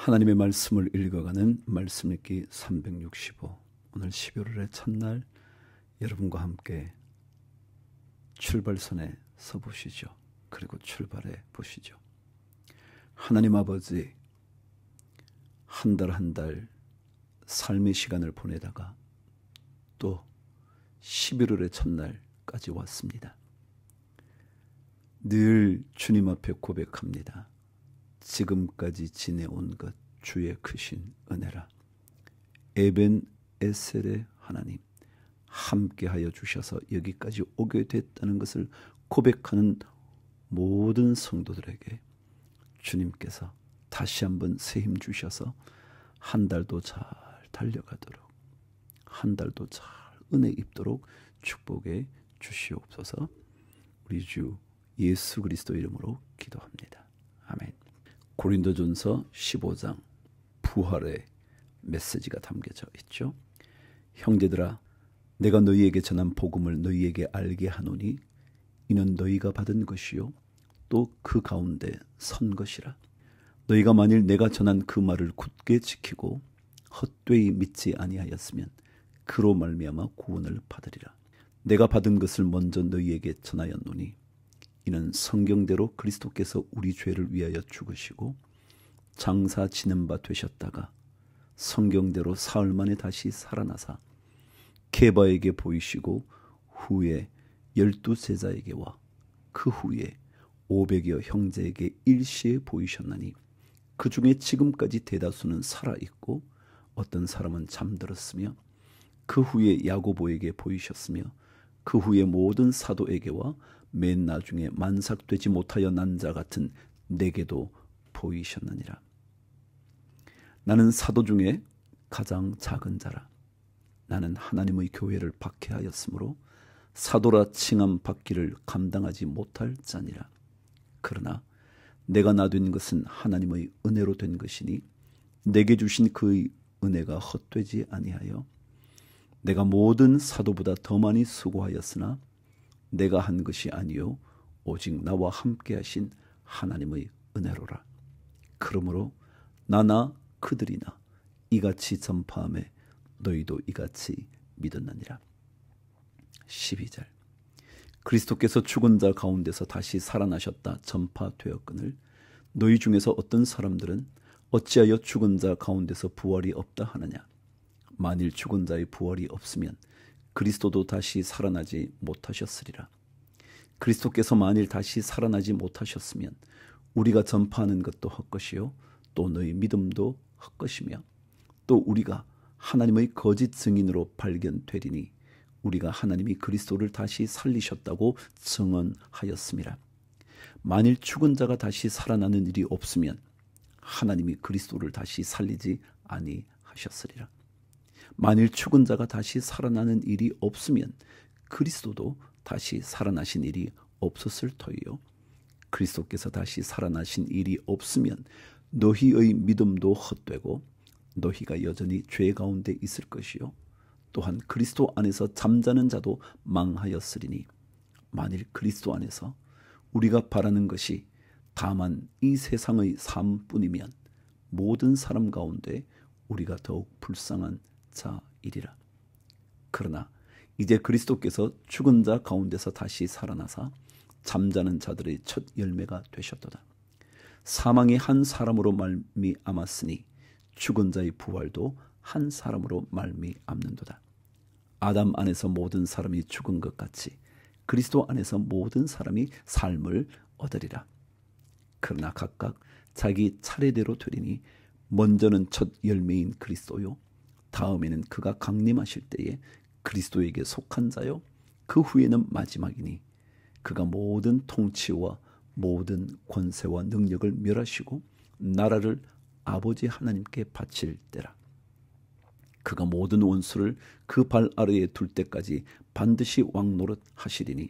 하나님의 말씀을 읽어가는 말씀 읽기 365. 오늘 11월의 첫날 여러분과 함께 출발선에 서보시죠. 그리고 출발해 보시죠. 하나님 아버지, 한 달 한 달 삶의 시간을 보내다가 또 11월의 첫날까지 왔습니다. 늘 주님 앞에 고백합니다. 지금까지 지내온 것 주의 크신 은혜라. 에벤 에셀의 하나님, 함께하여 주셔서 여기까지 오게 됐다는 것을 고백하는 모든 성도들에게 주님께서 다시 한번 새 힘 주셔서 한 달도 잘 달려가도록, 한 달도 잘 은혜 입도록 축복해 주시옵소서. 우리 주 예수 그리스도 이름으로 기도합니다. 아멘. 고린도전서 15장 부활의 메시지가 담겨져 있죠. 형제들아, 내가 너희에게 전한 복음을 너희에게 알게 하노니 이는 너희가 받은 것이요 또 그 가운데 선 것이라. 너희가 만일 내가 전한 그 말을 굳게 지키고 헛되이 믿지 아니하였으면 그로 말미암아 구원을 받으리라. 내가 받은 것을 먼저 너희에게 전하였노니 이는 성경대로 그리스도께서 우리 죄를 위하여 죽으시고 장사 지는 바 되셨다가 성경대로 사흘 만에 다시 살아나사 게바에게 보이시고 후에 12제자에게와 그 후에 500여 형제에게 일시에 보이셨나니 그 중에 지금까지 대다수는 살아있고 어떤 사람은 잠들었으며 그 후에 야고보에게 보이셨으며 그 후에 모든 사도에게와 맨 나중에 만삭되지 못하여 난 자 같은 내게도 보이셨느니라. 나는 사도 중에 가장 작은 자라. 나는 하나님의 교회를 박해하였으므로 사도라 칭함 받기를 감당하지 못할 자니라. 그러나 내가 나된 것은 하나님의 은혜로 된 것이니 내게 주신 그의 은혜가 헛되지 아니하여 내가 모든 사도보다 더 많이 수고하였으나 내가 한 것이 아니요 오직 나와 함께 하신 하나님의 은혜로라. 그러므로 나나 그들이나 이같이 전파함에 너희도 이같이 믿었느니라. 12절. 그리스도께서 죽은 자 가운데서 다시 살아나셨다 전파되었거늘 너희 중에서 어떤 사람들은 어찌하여 죽은 자 가운데서 부활이 없다 하느냐. 만일 죽은 자의 부활이 없으면 그리스도도 다시 살아나지 못하셨으리라. 그리스도께서 만일 다시 살아나지 못하셨으면 우리가 전파하는 것도 헛것이요 또 너희 믿음도 헛것이며 또 우리가 하나님의 거짓 증인으로 발견되리니 우리가 하나님이 그리스도를 다시 살리셨다고 증언하였음이라. 만일 죽은 자가 다시 살아나는 일이 없으면 하나님이 그리스도를 다시 살리지 아니하셨으리라. 만일 죽은 자가 다시 살아나는 일이 없으면 그리스도도 다시 살아나신 일이 없었을 터이요 그리스도께서 다시 살아나신 일이 없으면 너희의 믿음도 헛되고 너희가 여전히 죄 가운데 있을 것이요 또한 그리스도 안에서 잠자는 자도 망하였으리니 만일 그리스도 안에서 우리가 바라는 것이 다만 이 세상의 삶뿐이면 모든 사람 가운데 우리가 더욱 불쌍한 자이리라. 그러나 이제 그리스도께서 죽은 자 가운데서 다시 살아나사 잠자는 자들의 첫 열매가 되셨도다. 사망이 한 사람으로 말미암았으니 죽은 자의 부활도 한 사람으로 말미암는도다. 아담 안에서 모든 사람이 죽은 것 같이 그리스도 안에서 모든 사람이 삶을 얻으리라. 그러나 각각 자기 차례대로 되리니 먼저는 첫 열매인 그리스도요 다음에는 그가 강림하실 때에 그리스도에게 속한 자요 그 후에는 마지막이니 그가 모든 통치와 모든 권세와 능력을 멸하시고 나라를 아버지 하나님께 바칠 때라. 그가 모든 원수를 그 발 아래에 둘 때까지 반드시 왕노릇 하시리니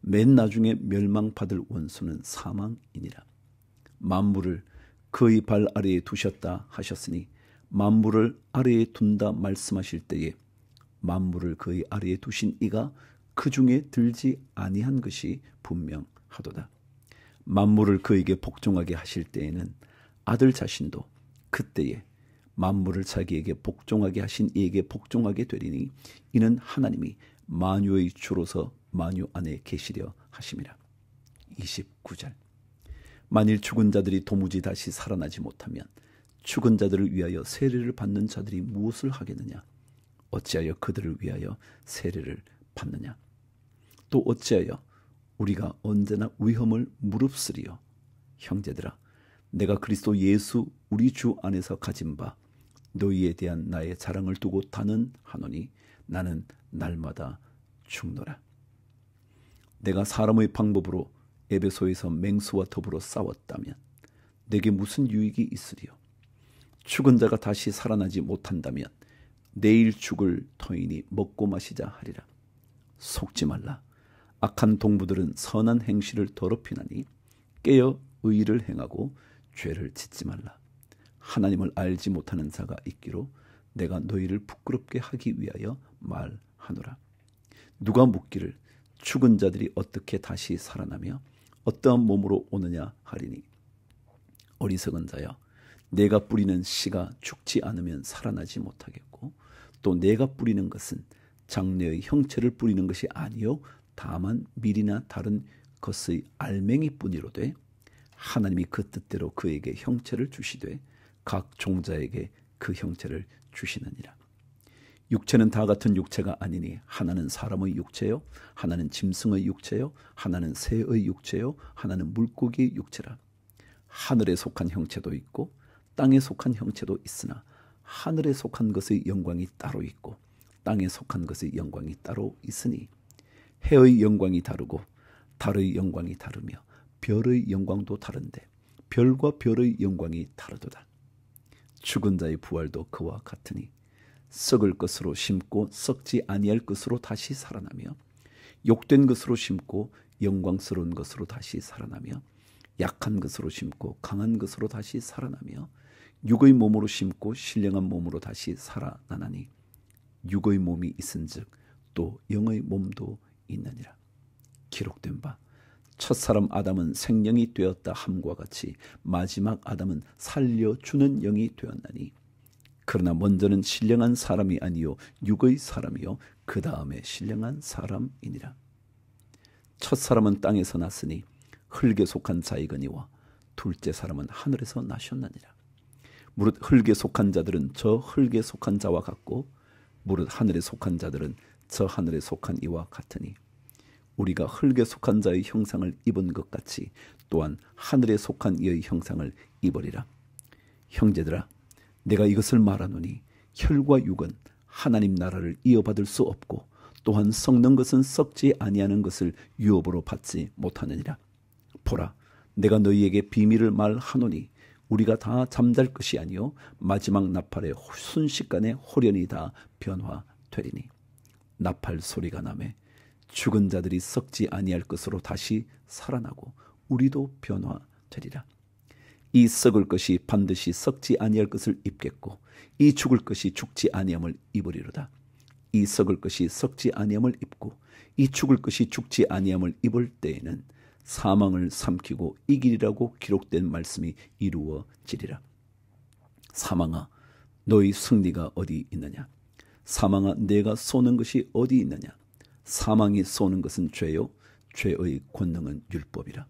맨 나중에 멸망받을 원수는 사망이니라. 만물을 그의 발 아래에 두셨다 하셨으니 만물을 아래에 둔다 말씀하실 때에 만물을 그의 아래에 두신 이가 그 중에 들지 아니한 것이 분명하도다. 만물을 그에게 복종하게 하실 때에는 아들 자신도 그때에 만물을 자기에게 복종하게 하신 이에게 복종하게 되리니 이는 하나님이 만유의 주로서 만유 안에 계시려 하심이라. 29절. 만일 죽은 자들이 도무지 다시 살아나지 못하면 죽은 자들을 위하여 세례를 받는 자들이 무엇을 하겠느냐? 어찌하여 그들을 위하여 세례를 받느냐? 또 어찌하여 우리가 언제나 위험을 무릅쓰리요? 형제들아, 내가 그리스도 예수 우리 주 안에서 가진 바 너희에 대한 나의 자랑을 두고 단언하노니 나는 날마다 죽노라. 내가 사람의 방법으로 에베소에서 맹수와 더불어 싸웠다면 내게 무슨 유익이 있으리요? 죽은 자가 다시 살아나지 못한다면 내일 죽을 터이니 먹고 마시자 하리라. 속지 말라. 악한 동부들은 선한 행실을 더럽히나니 깨어 의를 행하고 죄를 짓지 말라. 하나님을 알지 못하는 자가 있기로 내가 너희를 부끄럽게 하기 위하여 말하노라. 누가 묻기를 죽은 자들이 어떻게 다시 살아나며 어떠한 몸으로 오느냐 하리니 어리석은 자여, 내가 뿌리는 씨가 죽지 않으면 살아나지 못하겠고 또 내가 뿌리는 것은 장래의 형체를 뿌리는 것이 아니요 다만 밀이나 다른 것의 알맹이뿐이로되 하나님이 그 뜻대로 그에게 형체를 주시되 각 종자에게 그 형체를 주시느니라. 육체는 다 같은 육체가 아니니 하나는 사람의 육체요, 하나는 짐승의 육체요, 하나는 새의 육체요, 하나는 물고기의 육체라. 하늘에 속한 형체도 있고 땅에 속한 형체도 있으나 하늘에 속한 것의 영광이 따로 있고 땅에 속한 것의 영광이 따로 있으니 해의 영광이 다르고 달의 영광이 다르며 별의 영광도 다른데 별과 별의 영광이 다르도다. 죽은 자의 부활도 그와 같으니 썩을 것으로 심고 썩지 아니할 것으로 다시 살아나며 욕된 것으로 심고 영광스러운 것으로 다시 살아나며 약한 것으로 심고 강한 것으로 다시 살아나며 육의 몸으로 심고 신령한 몸으로 다시 살아나나니 육의 몸이 있은즉 또 영의 몸도 있느니라. 기록된 바 첫사람 아담은 생명이 되었다 함과 같이 마지막 아담은 살려주는 영이 되었나니 그러나 먼저는 신령한 사람이 아니요 육의 사람이요 그 다음에 신령한 사람이니라. 첫사람은 땅에서 났으니 흙에 속한 자이거니와 둘째 사람은 하늘에서 나셨느니라. 무릇 흙에 속한 자들은 저 흙에 속한 자와 같고 무릇 하늘에 속한 자들은 저 하늘에 속한 이와 같으니 우리가 흙에 속한 자의 형상을 입은 것 같이 또한 하늘에 속한 이의 형상을 입으리라. 형제들아, 내가 이것을 말하노니 혈과 육은 하나님 나라를 이어받을 수 없고 또한 썩는 것은 썩지 아니하는 것을 유업으로 받지 못하느니라. 보라, 내가 너희에게 비밀을 말하노니 우리가 다 잠잘 것이 아니요 마지막 나팔의 순식간에 홀연히 다 변화되리니 나팔 소리가 나매 죽은 자들이 썩지 아니할 것으로 다시 살아나고 우리도 변화되리라. 이 썩을 것이 반드시 썩지 아니할 것을 입겠고 이 죽을 것이 죽지 아니함을 입으리로다. 이 썩을 것이 썩지 아니함을 입고 이 죽을 것이 죽지 아니함을 입을 때에는 사망을 삼키고 이기리라고 기록된 말씀이 이루어지리라. 사망아, 너희 승리가 어디 있느냐? 사망아, 내가 쏘는 것이 어디 있느냐? 사망이 쏘는 것은 죄요 죄의 권능은 율법이라.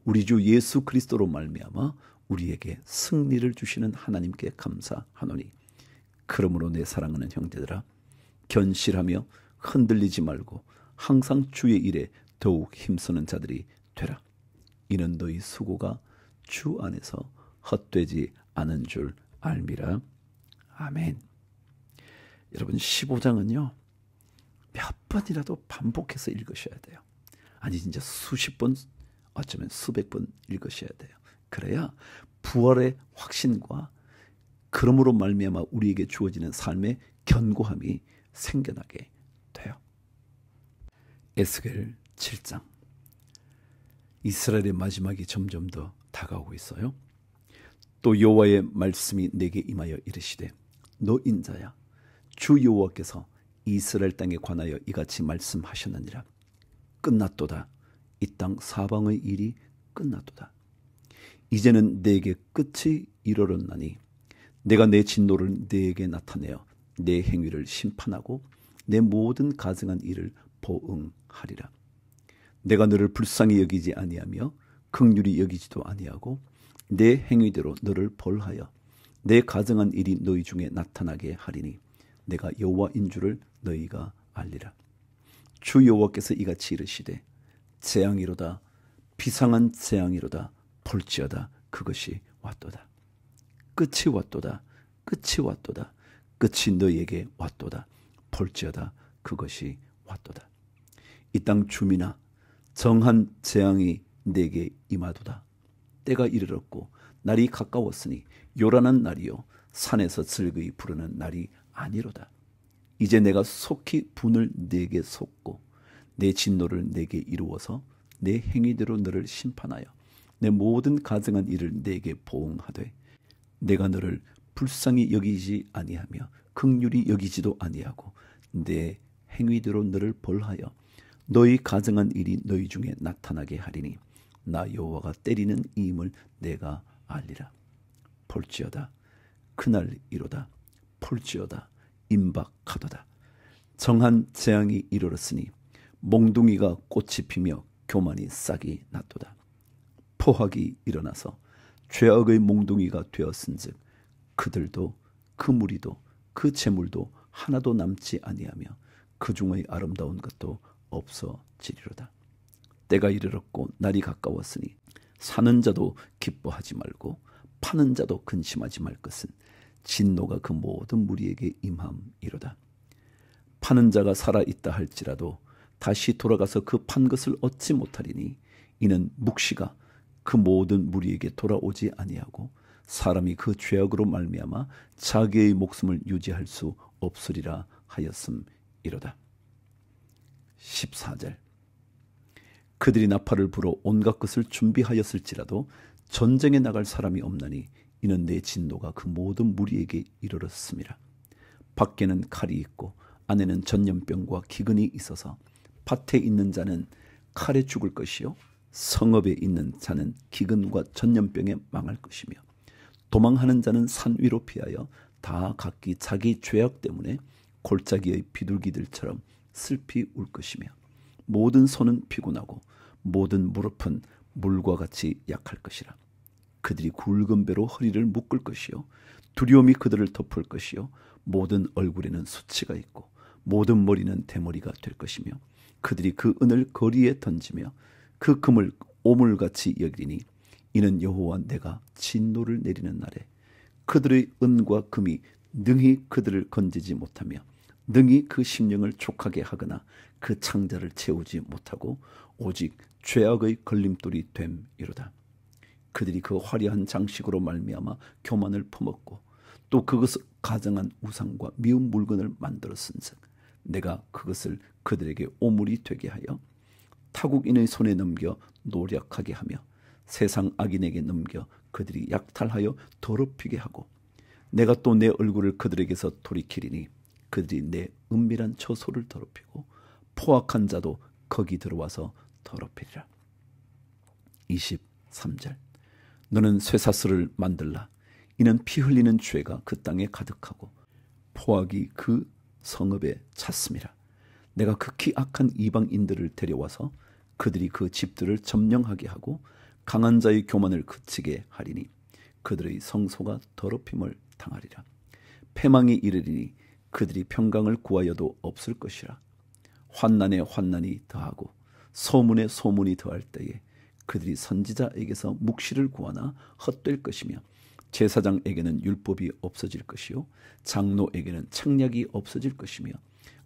우리 주 예수 그리스도로 말미암아 우리에게 승리를 주시는 하나님께 감사하노니 그러므로 내 사랑하는 형제들아, 견실하며 흔들리지 말고 항상 주의 일에 더욱 힘쓰는 자들이 되라. 이는 너희 수고가 주 안에서 헛되지 않은 줄 알미라. 아멘. 여러분, 15장은요 몇 번이라도 반복해서 읽으셔야 돼요. 아니 진짜 수십 번, 어쩌면 수백 번 읽으셔야 돼요. 그래야 부활의 확신과 그러므로 말미암아 우리에게 주어지는 삶의 견고함이 생겨나게 돼요. 에스겔 7장. 이스라엘의 마지막이 점점 더 다가오고 있어요. 또 여호와의 말씀이 내게 임하여 이르시되 너 인자야, 주 여호와께서 이스라엘 땅에 관하여 이같이 말씀하셨느니라. 끝났도다. 이 땅 사방의 일이 끝났도다. 이제는 내게 끝이 이르렀나니 내가 내 진노를 네게 나타내어 내 행위를 심판하고 내 모든 가증한 일을 보응하리라. 내가 너를 불쌍히 여기지 아니하며 긍휼히 여기지도 아니하고 내 행위대로 너를 벌하여 내 가증한 일이 너희 중에 나타나게 하리니 내가 여호와인 줄을 너희가 알리라. 주 여호와께서 이같이 이르시되 재앙이로다 비상한 재앙이로다 볼지어다 그것이 왔도다. 끝이 왔도다. 끝이 왔도다. 끝이 너희에게 왔도다. 볼지어다 그것이 왔도다. 이 땅 주민아 정한 재앙이 내게 임하도다. 때가 이르렀고 날이 가까웠으니 요란한 날이요 산에서 즐거이 부르는 날이 아니로다. 이제 내가 속히 분을 내게 쏟고 내 진노를 내게 이루어서 내 행위대로 너를 심판하여 내 모든 가증한 일을 내게 보응하되 내가 너를 불쌍히 여기지 아니하며 긍휼히 여기지도 아니하고 내 행위대로 너를 벌하여 너희 가증한 일이 너희 중에 나타나게 하리니 나 여호와가 때리는 이임을 내가 알리라. 볼지어다 그날 이로다. 볼지어다 임박하도다. 정한 재앙이 이르렀으니 몽둥이가 꽃이 피며 교만이 싹이 났도다. 포악이 일어나서 죄악의 몽둥이가 되었은즉 그들도 그 무리도 그 재물도 하나도 남지 아니하며 그 중의 아름다운 것도 없어지리로다. 때가 이르렀고 날이 가까웠으니 사는 자도 기뻐하지 말고 파는 자도 근심하지 말 것은 진노가 그 모든 무리에게 임함이로다. 파는 자가 살아있다 할지라도 다시 돌아가서 그 판 것을 얻지 못하리니 이는 묵시가 그 모든 무리에게 돌아오지 아니하고 사람이 그 죄악으로 말미암아 자기의 목숨을 유지할 수 없으리라 하였음이로다. 14절 그들이 나팔을 불어 온갖 것을 준비하였을지라도 전쟁에 나갈 사람이 없나니 이는 내 진노가 그 모든 무리에게 이르렀음이라. 밖에는 칼이 있고 안에는 전염병과 기근이 있어서 밭에 있는 자는 칼에 죽을 것이요 성읍에 있는 자는 기근과 전염병에 망할 것이며 도망하는 자는 산 위로 피하여 다 각기 자기 죄악 때문에 골짜기의 비둘기들처럼 슬피 울 것이며 모든 손은 피곤하고 모든 무릎은 물과 같이 약할 것이라. 그들이 굵은 배로 허리를 묶을 것이요 두려움이 그들을 덮을 것이요 모든 얼굴에는 수치가 있고 모든 머리는 대머리가 될 것이며 그들이 그 은을 거리에 던지며 그 금을 오물같이 여기리니 이는 여호와 내가 진노를 내리는 날에 그들의 은과 금이 능히 그들을 건지지 못하며 능히 그 심령을 족하게 하거나 그 창자를 채우지 못하고 오직 죄악의 걸림돌이 됨이로다. 그들이 그 화려한 장식으로 말미암아 교만을 품었고 또 그것을 가정한 우상과 미운 물건을 만들었은즉 내가 그것을 그들에게 오물이 되게 하여 타국인의 손에 넘겨 노력하게 하며 세상 악인에게 넘겨 그들이 약탈하여 더럽히게 하고 내가 또 내 얼굴을 그들에게서 돌이키리니 그들이 내 은밀한 처소를 더럽히고 포악한 자도 거기 들어와서 더럽히리라. 23절 너는 쇠사슬을 만들라. 이는 피 흘리는 죄가 그 땅에 가득하고 포악이 그 성읍에 찼음이라. 내가 극히 악한 이방인들을 데려와서 그들이 그 집들을 점령하게 하고 강한 자의 교만을 그치게 하리니 그들의 성소가 더럽힘을 당하리라. 패망이 이르리니 그들이 평강을 구하여도 없을 것이라. 환난에 환난이 더하고 소문에 소문이 더할 때에 그들이 선지자에게서 묵시를 구하나 헛될 것이며 제사장에게는 율법이 없어질 것이요 장로에게는 책략이 없어질 것이며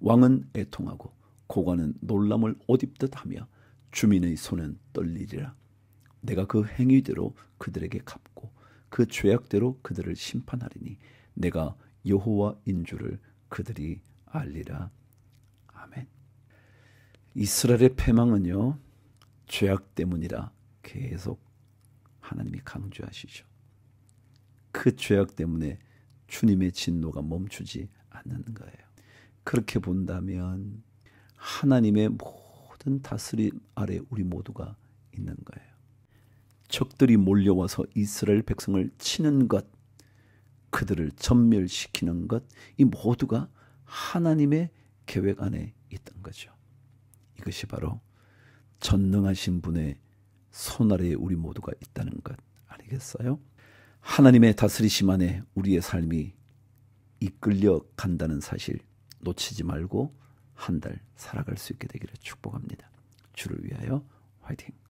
왕은 애통하고 고관은 놀람을 옷 입듯 하며 주민의 손은 떨리리라. 내가 그 행위대로 그들에게 갚고 그 죄악대로 그들을 심판하리니 내가 여호와인 줄을 그들이 알리라. 아멘. 이스라엘의 패망은요 죄악 때문이라 계속 하나님이 강조하시죠. 그 죄악 때문에 주님의 진노가 멈추지 않는 거예요. 그렇게 본다면 하나님의 모든 다스림 아래 우리 모두가 있는 거예요. 적들이 몰려와서 이스라엘 백성을 치는 것, 그들을 전멸시키는 것, 이 모두가 하나님의 계획 안에 있던 거죠. 이것이 바로 전능하신 분의 손아래에 우리 모두가 있다는 것 아니겠어요? 하나님의 다스리심 안에 우리의 삶이 이끌려 간다는 사실 놓치지 말고 한 달 살아갈 수 있게 되기를 축복합니다. 주를 위하여 화이팅!